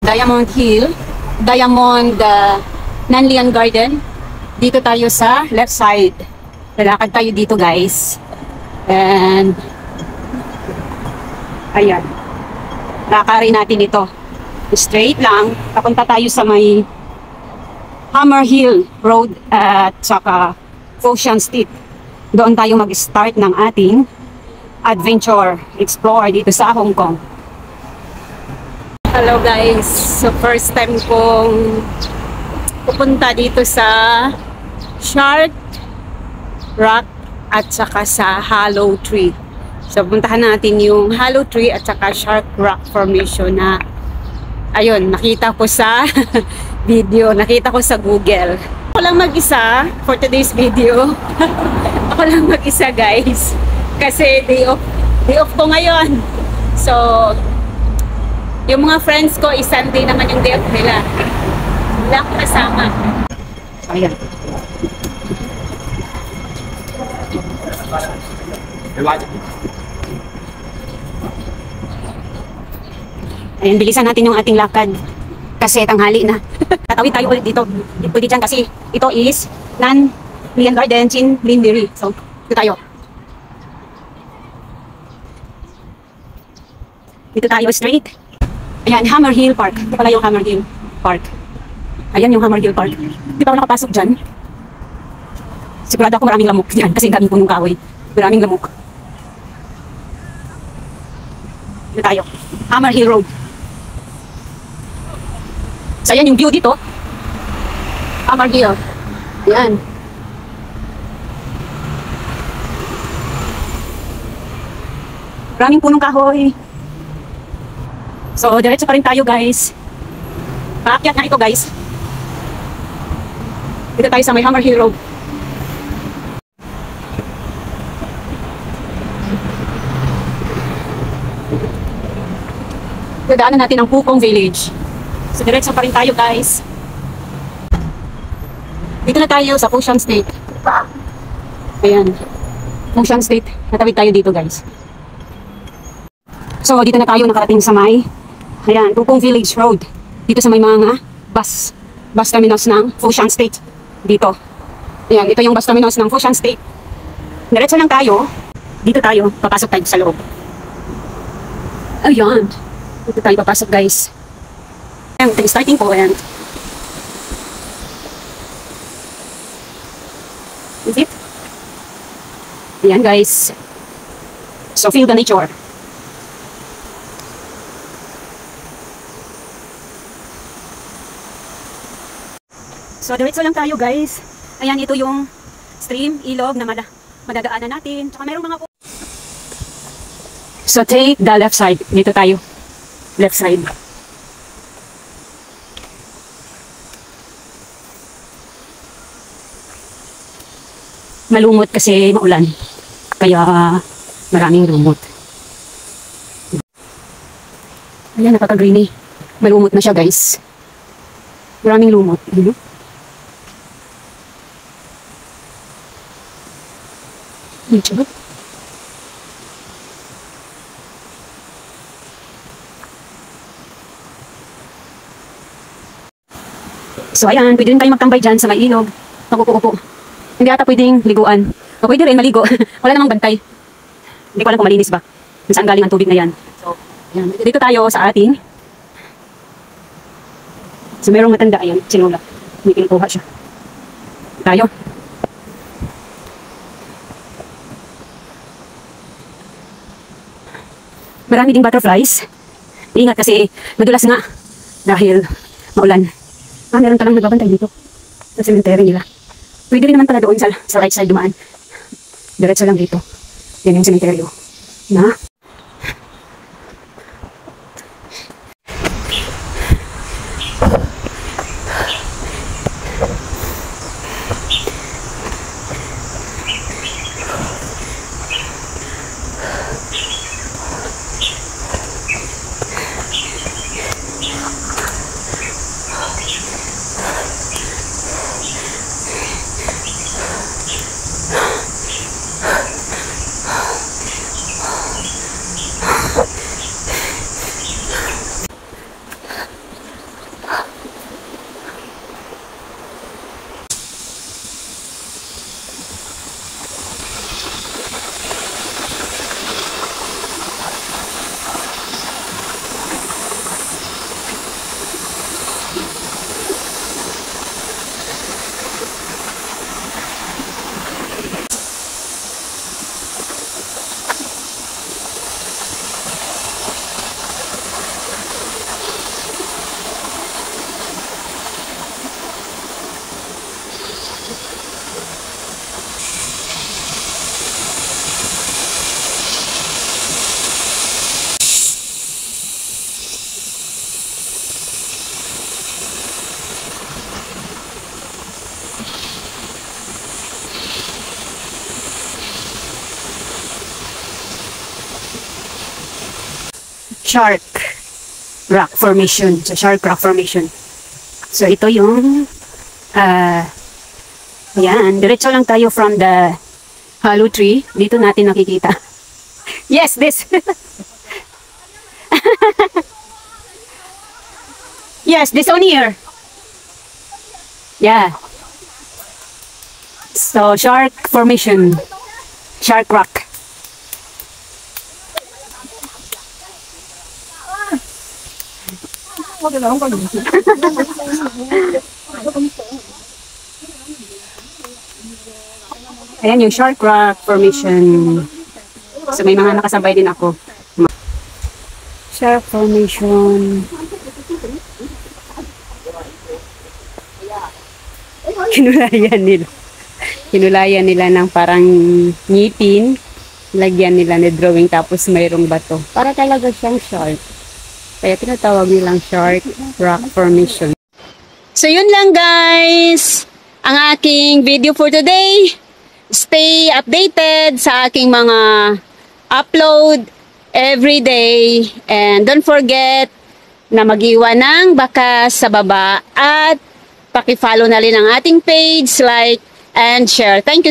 Diamond Hill, Diamond Nanlian Garden. Dito tayo sa left side. Lalakad tayo dito guys. And ayan. Lakarin natin ito. Straight lang. Papunta tayo sa may Hammer Hill Road at saka Ocean Street. Doon tayo mag-start ng ating adventure explore dito sa Hong Kong. Hello guys. So first time kong pupunta dito sa Shark Rock at saka sa Hollow Tree. So puntahan natin yung Hollow Tree at saka Shark Rock Formation na ayun, nakita ko sa video, nakita ko sa Google. Ako lang mag-isa for today's video. Ako lang mag-isa guys. Kasi day off ko ngayon. So, yung mga friends ko, Sunday naman yung day off nila. Wala akong kasama. Ayan. Ayan, bilisan natin yung ating lakad. Kasi tanghali na. Tatawid tayo ulit dito. Pwede dyan kasi ito is Nanlian Garden, Chin Lindiri. So, dito tayo. Dito tayo straight. Ayan, Hammer Hill Park. Ito pala yung Hammer Hill Park. Ayan yung Hammer Hill Park. Hindi pa ako nakapasok dyan. Sigurado ako maraming lamok dyan kasi daming punong kahoy. Maraming lamok. Dito tayo. Hammer Hill Road. So, ayan yung view dito. Hammer Hill. Ayan. Maraming punong kahoy. So, diretso pa rin tayo guys. Paakyat na ito guys. Dito tayo sa may Hammer Hill Road. Dadaanan natin ang Pukong Village. So, diretso pa rin tayo guys. Dito na tayo sa Ocean State. Ayan. Ocean State. Natawid tayo dito guys. So, dito na tayo nakarating sa may ayan, Pukong Village Road. Dito sa may mga bus terminals ng Ocean State. Dito. Ayan, ito yung bus terminals ng Ocean State. Diretso lang tayo. Dito tayo. Papasok tayo sa loob. Ayan. Dito tayo papasok guys. Ayan, ito yung starting point. Is it? Ayan guys. So feel the nature. So diretso lang tayo guys. Ayan, ito yung stream, ilog na madadaanan natin. Tsaka mayroong mga... So take the left side. Dito tayo. Left side. Malumot kasi maulan. Kaya maraming lumot. Ayan, napaka-greeny. Malumot na siya guys. Maraming lumot. YouTube. So ayan, pwede rin tayo magtambay dyan sa may ilog. Magupo-upo. Hindi ata pwedeng liguan. O pwede rin maligo. Wala namang bantay. Hindi ko alam kung malinis ba. Kung saan galing ang tubig na yan. So, ayan. Dito tayo sa ating. So merong matanda. Ayan, sinula. May kinukuha siya. Tayo. Marami ding butterflies. Ingat kasi madulas nga dahil maulan. Meron talang nagbabantay dito sa cemetery nila. Pwede rin naman pala doon sa right side dumaan. Diretso lang dito. Yan yung cemetery na Shark Rock Formation. Sa Shark Rock Formation. So, ito yung ayan, diretso lang tayo from the hollow tree. Dito natin nakikita. Yes, this. Yes, this one here. Yeah. So, Shark Formation. Shark Rock. Ayan yung Shark Rock Formation. So, may mga nakasabay din ako. Shark Formation. Kinulayan nila. Kinulayan nila ng parang ngipin. Lagyan nila ni drawing tapos mayroong bato. Para talaga siyang shark. Kaya tinatawag nilang Shark Rock Formation. So yun lang guys. Ang aking video for today. Stay updated sa aking mga upload every day. And don't forget na mag-iwan ng bakas sa baba at paki-follow na rin ang ating page, like, and share. Thank you.